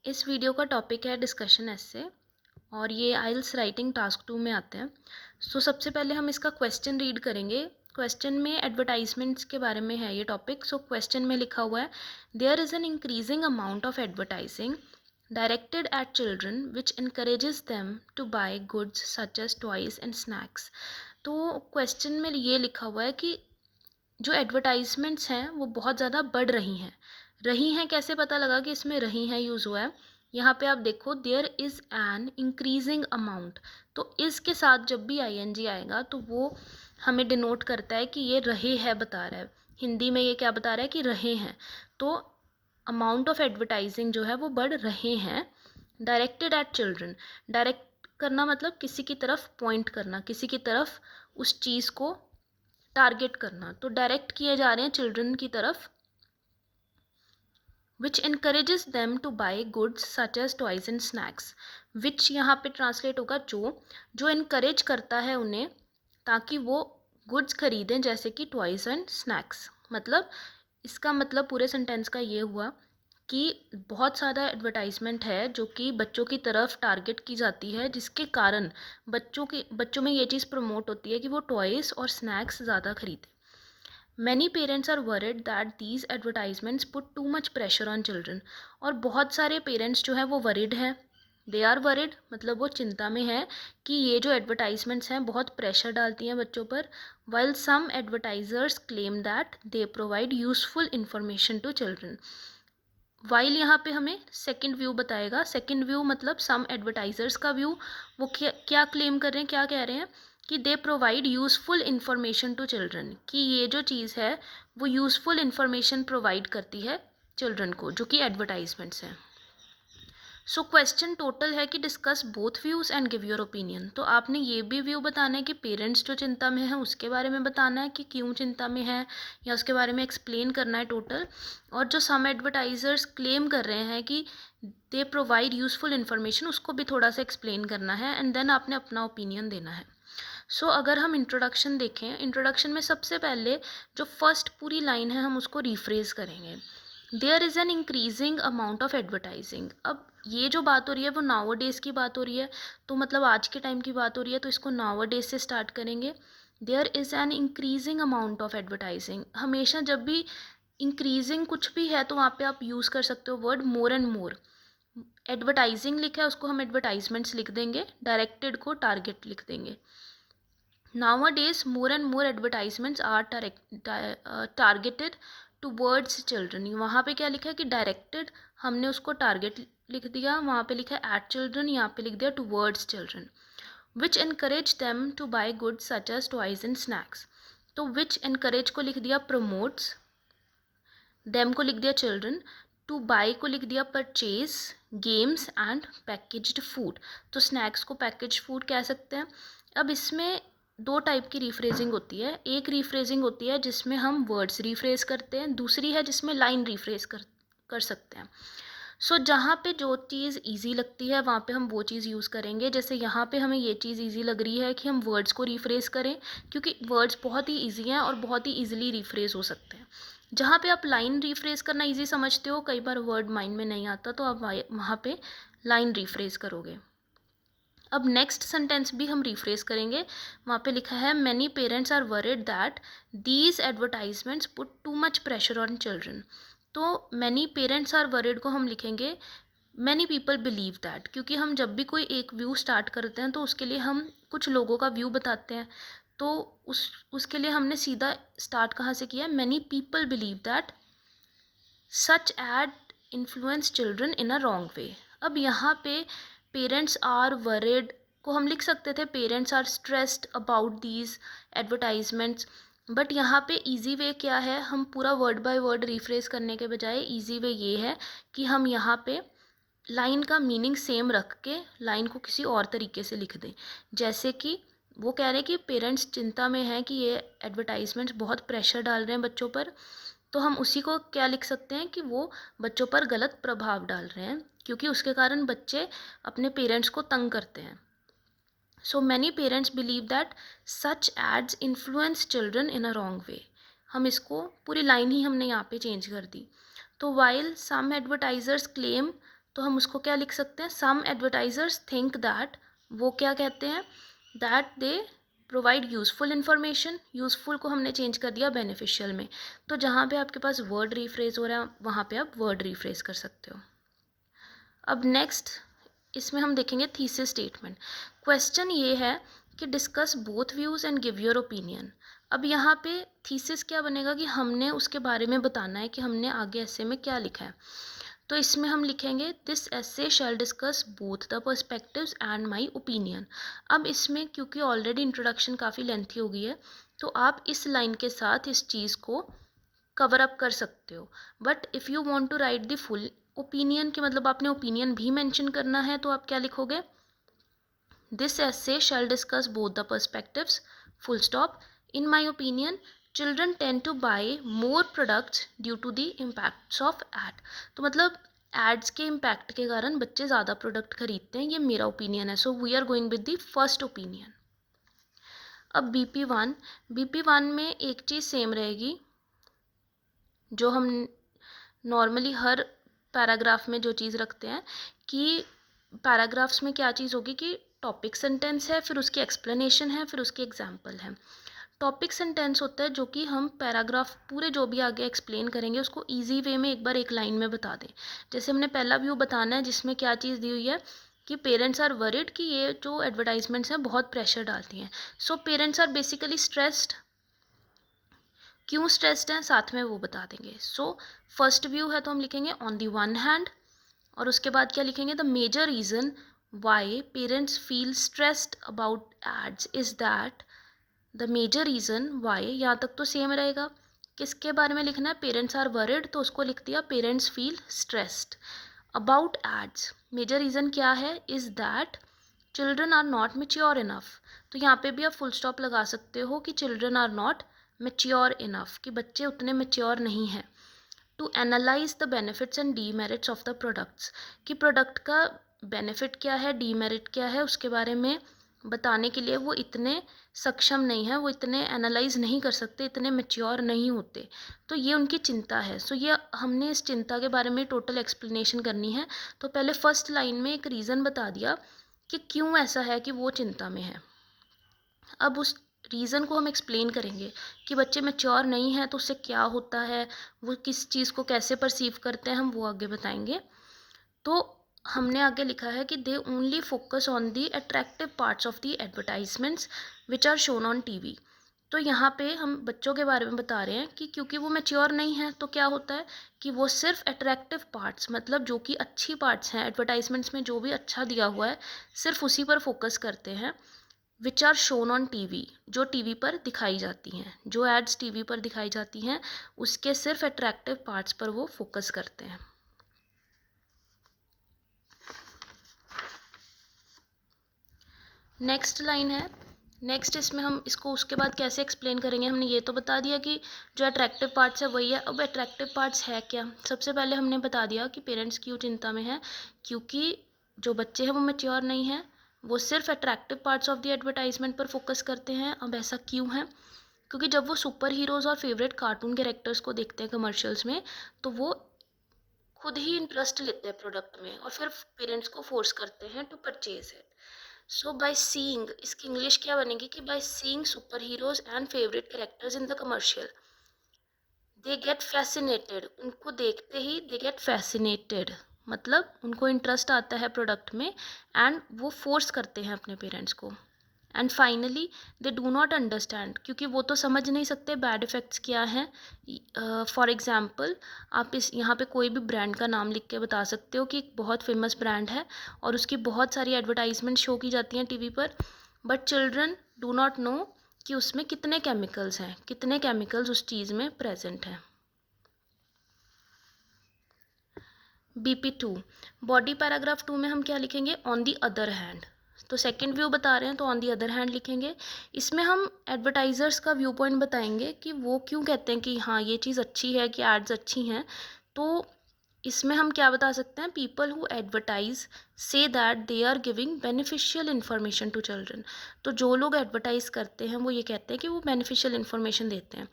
इस वीडियो का टॉपिक है डिस्कशन एस्से और ये आइल्स राइटिंग टास्क 2 में आते हैं। सबसे पहले हम इसका क्वेश्चन रीड करेंगे। क्वेश्चन में एडवर्टाइजमेंट्स के बारे में है ये टॉपिक। क्वेश्चन में लिखा हुआ है, there is an increasing amount of advertising directed at children which encourages them to buy goods such as toys and snacks. तो क्वेश्चन में ये लिखा हुआ है कि जो एडवर्टाइजमेंट्स हैं वो बहुत ज़्यादा बढ़ रही हैं कैसे पता लगा कि इसमें रही हैं यूज़ हुआ है। यहाँ पे आप देखो, there is an increasing amount, तो इस के साथ जब भी आईएनजी आएगा तो वो हमें डिनोट करता है कि ये रहे है बता रहा है। हिंदी में ये क्या बता रहा है कि रहे हैं, तो अमाउंट ऑफ एडवर्टाइजिंग जो है वो बढ़ रहे हैं। डायरेक्टेड एट चिल्ड्रन, डायरेक्ट करना मतलब किसी की तरफ पॉइंट करना, किसी की तरफ उस चीज़ को टारगेट करना, तो डायरेक्ट किए जा रहे हैं चिल्ड्रन की तरफ। Which encourages them to buy goods such as toys and snacks, which यहाँ पे ट्रांसलेट होगा जो इनकरेज करता है उन्हें ताकि वो गुड्स खरीदें जैसे कि टॉयज एंड स्नैक्स। मतलब इसका मतलब पूरे सेंटेंस का ये हुआ कि बहुत सारा एडवर्टाइजमेंट है जो कि बच्चों की तरफ टारगेट की जाती है, जिसके कारण बच्चों में ये चीज़ प्रमोट होती है कि वो टॉयज़ और स्नैक्स ज़्यादा खरीदें। Many parents are worried that these advertisements put too much pressure on children, और बहुत सारे पेरेंट्स जो हैं वो वरिड हैं। दे आर वरिड मतलब वो चिंता में है कि ये जो एडवर्टाइजमेंट्स हैं बहुत प्रेशर डालती हैं बच्चों पर। While some advertisers claim that they provide useful information to children. While यहाँ पे हमें सेकंड व्यू बताएगा। सेकंड व्यू मतलब सम एडवर्टाइजर्स का व्यू, वो क्या क्लेम कर रहे हैं, क्या कह रहे हैं कि they provide useful information to children, कि ये जो चीज़ है वो यूज़फुल इंफॉर्मेशन प्रोवाइड करती है चिल्ड्रन को, जो कि एडवर्टाइजमेंट्स हैं। क्वेश्चन टोटल है कि discuss both views and give your opinion. तो आपने ये भी व्यू बताना है कि पेरेंट्स जो चिंता में है उसके बारे में बताना है कि क्यों चिंता में है, या उसके बारे में एक्सप्लेन करना है टोटल। और जो सम एडवर्टाइजर्स क्लेम कर रहे हैं कि दे प्रोवाइड यूज़फुल इन्फॉर्मेशन, उसको भी थोड़ा सा एक्सप्लेन करना है, एंड देन आपने अपना ओपिनियन देना है। अगर हम इंट्रोडक्शन देखें, इंट्रोडक्शन में सबसे पहले जो फर्स्ट पूरी लाइन है हम उसको रिफ्रेज करेंगे। There is an increasing amount of advertising. अब ये जो बात हो रही है वो नाउ डेज की बात हो रही है, तो मतलब आज के टाइम की बात हो रही है, तो इसको नाउ डेज से स्टार्ट करेंगे। There is an increasing amount of advertising, हमेशा जब भी इंक्रीजिंग कुछ भी है तो वहाँ पे आप यूज़ कर सकते हो word more and more. Advertising लिखा है उसको हम एडवर्टाइजमेंट्स लिख देंगे, डायरेक्टेड को टारगेट लिख देंगे। Nowadays, more and more advertisements are targeted towards children। वहाँ पे क्या लिखा है कि डायरेक्टेड, हमने उसको टारगेट लिख दिया, वहाँ पे लिखा है एट चिल्ड्रन, यहाँ पे लिख दिया towards children. Which encourage them to buy goods such as toys and snacks, तो विच एनकरेज को लिख दिया प्रमोट्स, देम को लिख दिया चिल्ड्रन, टू बाई को लिख दिया purchase, games and packaged food, तो स्नैक्स को पैकेज फूड कह सकते हैं। अब इसमें दो टाइप की रिफ्रेजिंग होती है। एक रिफ्रेजिंग होती है जिसमें हम वर्ड्स रिफ्रेज करते हैं, दूसरी है जिसमें लाइन रिफ्रेज कर सकते हैं। जहाँ पे जो चीज़ इजी लगती है वहाँ पे हम वो चीज़ यूज़ करेंगे। जैसे यहाँ पे हमें ये चीज़ इजी लग रही है कि हम वर्ड्स को रिफ्रेज करें, क्योंकि वर्ड्स बहुत ही इजी हैं और बहुत ही इजीली रिफ्रेज हो सकते हैं। जहाँ पे आप लाइन रिफ्रेज करना इजी समझते हो, कई बार वर्ड माइंड में नहीं आता, तो आप वहाँ पे लाइन रिफ्रेज करोगे। अब नेक्स्ट सेंटेंस भी हम रिफ्रेज करेंगे। वहाँ पे लिखा है, many parents are worried that these advertisements put too much pressure on children, तो मैनी पेरेंट्स आर वरिड को हम लिखेंगे मैनी पीपल बिलीव दैट, क्योंकि हम जब भी कोई एक व्यू स्टार्ट करते हैं तो उसके लिए हम कुछ लोगों का व्यू बताते हैं, तो उसके लिए हमने सीधा स्टार्ट कहाँ से किया, many people believe that such ad influence children in a wrong way. अब यहाँ पे पेरेंट्स आर वरिड को हम लिख सकते थे parents are stressed about these advertisements, but यहाँ पे इजी वे क्या है, हम पूरा वर्ड बाय वर्ड रिफ्रेज करने के बजाय इजी वे ये है कि हम यहाँ पे लाइन का मीनिंग सेम रख के लाइन को किसी और तरीके से लिख दें। जैसे कि वो कह रहे हैं कि पेरेंट्स चिंता में हैं कि ये एडवर्टाइजमेंट्स बहुत प्रेशर डाल रहे हैं बच्चों पर, तो हम उसी को क्या लिख सकते हैं कि वो बच्चों पर गलत प्रभाव डाल रहे हैं, क्योंकि उसके कारण बच्चे अपने पेरेंट्स को तंग करते हैं। Many parents believe that such ads influence children in a wrong way, हम इसको पूरी लाइन ही हमने यहाँ पे चेंज कर दी। तो वाइल सम एडवर्टाइजर्स क्लेम तो हम उसको क्या लिख सकते हैं, सम एडवर्टाइजर्स थिंक दैट, वो क्या कहते हैं, that they provide useful information, useful को हमने चेंज कर दिया बेनिफिशियल में। तो जहाँ पे आपके पास वर्ड रीफ्रेज हो रहा है वहाँ पे आप वर्ड रीफ्रेज कर सकते हो। अब नेक्स्ट इसमें हम देखेंगे थीसिस स्टेटमेंट। क्वेश्चन ये है कि discuss both views and give your opinion. अब यहाँ पे थीसिस क्या बनेगा कि हमने उसके बारे में बताना है कि हमने आगे ऐसे में क्या लिखा है। तो इसमें हम लिखेंगे this essay shall discuss both the perspectives and my opinion. अब इसमें क्योंकि ऑलरेडी इंट्रोडक्शन काफ़ी लेंथी हो गई है तो आप इस लाइन के साथ इस चीज़ को कवर अप कर सकते हो। But if you want to write the full opinion के मतलब आपने ओपिनियन भी मेंशन करना है तो आप क्या लिखोगे, this essay shall discuss both the perspectives full stop. In my opinion children tend to buy more products due to the impacts of ad. तो मतलब एड्स के इम्पैक्ट के कारण बच्चे ज़्यादा प्रोडक्ट खरीदते हैं, ये मेरा ओपिनियन है। So we are going with the first opinion. अब BP1 में एक चीज़ सेम रहेगी जो हम नॉर्मली हर पैराग्राफ में जो चीज़ रखते हैं कि पैराग्राफ्स में क्या चीज़ होगी कि टॉपिक सेंटेंस है, फिर उसकी एक्सप्लेनेशन है, फिर उसकी एग्जाम्पल है। टॉपिक सेंटेंस होता है जो कि हम पैराग्राफ पूरे जो भी आगे एक्सप्लेन करेंगे उसको इजी वे में एक बार एक लाइन में बता दें। जैसे हमने पहला व्यू बताना है जिसमें क्या चीज़ दी हुई है कि पेरेंट्स आर वरिड कि ये जो एडवर्टाइजमेंट्स हैं बहुत प्रेशर डालती हैं। So parents are basically stressed, क्यों स्ट्रेस्ड हैं साथ में वो बता देंगे। सो फर्स्ट व्यू है तो हम लिखेंगे ऑन दी वन हैंड, और उसके बाद क्या लिखेंगे, the major reason why parents feel stressed about ads is that, the major reason why, यहाँ तक तो सेम रहेगा। किसके बारे में लिखना है, पेरेंट्स आर वरिड तो उसको लिख दिया parents feel stressed about ads. Major reason क्या है, is that children are not mature enough. तो यहाँ पे भी आप फुल स्टॉप लगा सकते हो कि children are not mature enough, कि बच्चे उतने मेच्योर नहीं हैं। To analyse the benefits and demerits of the products, कि प्रोडक्ट का बेनिफिट क्या है डीमेरिट क्या है उसके बारे में बताने के लिए वो इतने सक्षम नहीं है, वो इतने एनालाइज नहीं कर सकते, इतने मेच्योर नहीं होते। तो ये उनकी चिंता है। सो ये हमने इस चिंता के बारे में टोटल एक्सप्लेनेशन करनी है। तो पहले फर्स्ट लाइन में एक रीज़न बता दिया कि क्यों ऐसा है कि वो चिंता में है। अब उस रीज़न को हम एक्सप्लेन करेंगे कि बच्चे मैच्योर नहीं हैं तो उससे क्या होता है, वो किस चीज़ को कैसे परसीव करते हैं, हम वो आगे बताएंगे। तो हमने आगे लिखा है कि they only focus on the attractive parts of the advertisements which are shown on TV. तो यहाँ पे हम बच्चों के बारे में बता रहे हैं कि क्योंकि वो मैच्योर नहीं है तो क्या होता है कि वो सिर्फ अट्रैक्टिव पार्ट्स, मतलब जो कि अच्छी पार्ट्स हैं एडवर्टाइजमेंट्स में जो भी अच्छा दिया हुआ है सिर्फ उसी पर फोकस करते हैं। Which are shown on TV, जो टीवी पर दिखाई जाती हैं, जो एड्स टीवी पर दिखाई जाती हैं उसके सिर्फ अट्रैक्टिव पार्ट्स पर वो फोकस करते हैं। नेक्स्ट लाइन है, नेक्स्ट इसमें हम इसको उसके बाद कैसे एक्सप्लेन करेंगे, हमने ये तो बता दिया कि जो अट्रैक्टिव पार्ट्स है वही है। अब अट्रैक्टिव पार्ट्स है क्या, सबसे पहले हमने बता दिया कि पेरेंट्स क्यों चिंता में है, क्योंकि जो बच्चे हैं वो मैच्योर नहीं हैं, वो सिर्फ attractive parts of the advertisement पर फोकस करते हैं। अब ऐसा क्यों है, क्योंकि जब वो सुपर हीरोज़ और फेवरेट कार्टून कैरेक्टर्स को देखते हैं कमर्शियल्स में तो वो खुद ही इंटरेस्ट लेते हैं प्रोडक्ट में और फिर पेरेंट्स को फोर्स करते हैं to purchase it. So by seeing, इसकी इंग्लिश क्या बनेगी कि by seeing super heroes and favourite characters in the commercial they get fascinated, उनको देखते ही दे गेट फैसिनेटेड, मतलब उनको इंटरेस्ट आता है प्रोडक्ट में एंड वो फोर्स करते हैं अपने पेरेंट्स को। And finally they do not understand, क्योंकि वो तो समझ नहीं सकते बैड इफ़ेक्ट्स क्या हैं। फॉर एग्ज़ाम्पल आप इस यहाँ पे कोई भी ब्रांड का नाम लिख के बता सकते हो कि एक बहुत फेमस ब्रांड है और उसकी बहुत सारी एडवर्टाइजमेंट शो की जाती हैं टीवी पर, but children do not know कि उसमें कितने केमिकल्स हैं, कितने केमिकल्स उस चीज़ में प्रेजेंट हैं। BP2 बॉडी पैराग्राफ 2 में हम क्या लिखेंगे, ऑन दी अदर हैंड। तो सेकंड व्यू बता रहे हैं तो ऑन दी अदर हैंड लिखेंगे। इसमें हम एडवर्टाइज़र्स का व्यू पॉइंट बताएंगे कि वो क्यों कहते हैं कि हाँ ये चीज़ अच्छी है, कि एड्स अच्छी हैं। तो इसमें हम क्या बता सकते हैं, people who advertise say that they are giving beneficial information to children. तो जो लोग एडवर्टाइज़ करते हैं वो ये कहते हैं कि वो बेनिफिशियल इन्फॉर्मेशन देते हैं।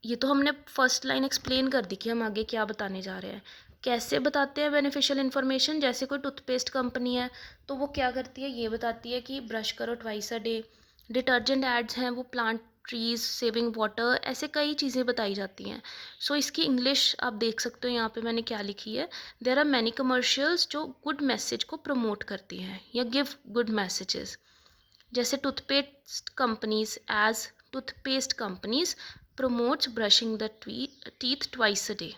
ये तो हमने फर्स्ट लाइन एक्सप्लेन कर दी कि हम आगे क्या बताने जा रहे हैं। कैसे बताते हैं बेनिफिशियल इन्फॉर्मेशन, जैसे कोई टूथपेस्ट कंपनी है तो वो क्या करती है, ये बताती है कि ब्रश करो twice a day. Detergent ads हैं वो प्लांट ट्रीज, सेविंग वाटर, ऐसे कई चीज़ें बताई जाती हैं। सो इसकी इंग्लिश आप देख सकते हो यहाँ पे मैंने क्या लिखी है। देयर आर मैनी कमर्शियल्स जो गुड मैसेज को प्रमोट करती हैं या गिव गुड मैसेजेस, जैसे toothpaste companies promotes brushing the teeth twice a day.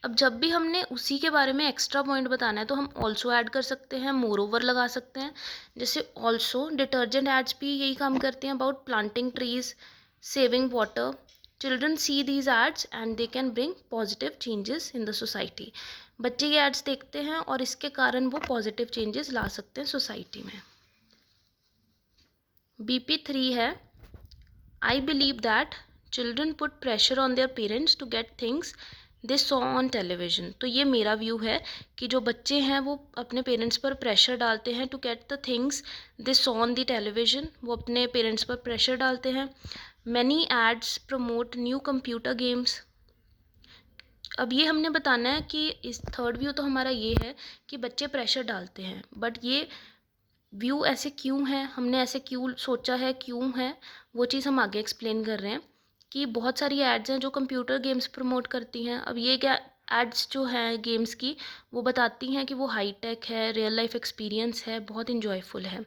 अब जब भी हमने उसी के बारे में एक्स्ट्रा पॉइंट बताना है तो हम ऑल्सो ऐड कर सकते हैं, मोर ओवर लगा सकते हैं। जैसे ऑल्सो डिटर्जेंट एड्स भी यही काम करते हैं, about planting trees, saving water. Children see these ads and they can bring positive changes in the society. बच्चे ये एड्स देखते हैं और इसके कारण वो पॉजिटिव चेंजेस ला सकते हैं सोसाइटी में। BP3 है, I believe that children put pressure on their parents to get things they saw on television. तो ये मेरा व्यू है कि जो बच्चे हैं वो अपने पेरेंट्स पर प्रेशर डालते हैं to get the things they saw on the television, वो अपने पेरेंट्स पर प्रेशर डालते हैं। Many ads promote new computer games. अब ये हमने बताना है कि इस थर्ड व्यू तो हमारा ये है कि बच्चे प्रेशर डालते हैं, बट ये व्यू ऐसे क्यों है, हमने ऐसे क्यों सोचा है, क्यों है, वो चीज़ हम आगे एक्सप्लेन कर रहे हैं। कि बहुत सारी एड्स हैं जो कंप्यूटर गेम्स प्रमोट करती हैं। अब ये क्या एड्स जो हैं गेम्स की, वो बताती हैं कि वो हाई टेक है, रियल लाइफ एक्सपीरियंस है, बहुत इन्जॉयफुल है।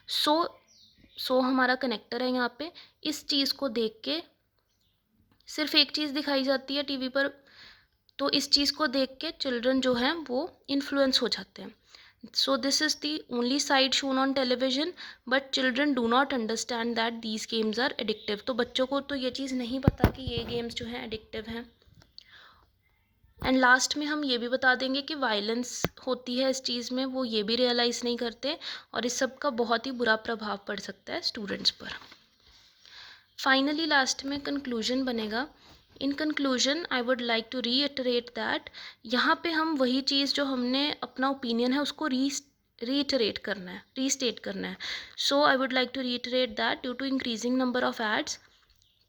सो हमारा कनेक्टर है यहाँ पे। इस चीज़ को देख के सिर्फ एक चीज़ दिखाई जाती है टीवी पर, तो इस चीज़ को देख के चिल्ड्रन जो हैं वो इन्फ्लुएंस हो जाते हैं। So this is the only side shown on television, but children do not understand that these games are addictive. तो बच्चों को तो ये चीज़ नहीं पता कि ये गेम्स जो हैं एडिक्टिव हैं। एंड लास्ट में हम ये भी बता देंगे कि वायलेंस होती है इस चीज़ में, वो ये भी रियलाइज़ नहीं करते और इस सब का बहुत ही बुरा प्रभाव पड़ सकता है स्टूडेंट्स पर। फाइनली लास्ट में कंक्लूजन बनेगा। In conclusion I would like to reiterate that, यहाँ पे हम वही चीज़ जो हमने अपना ओपिनियन है उसको रीइटरेट करना है, रीस्टेट करना है। So I would like to reiterate that due to increasing number of ads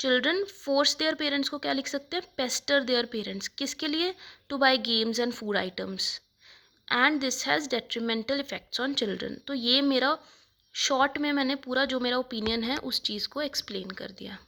children force their parents, को क्या लिख सकते हैं, पेस्टर देयर पेरेंट्स, किसके लिए, two by games and food items, and this has detrimental effects on children. तो ये मेरा शॉर्ट में मैंने पूरा जो मेरा ओपिनियन है उस चीज़ को एक्सप्लेन कर दिया।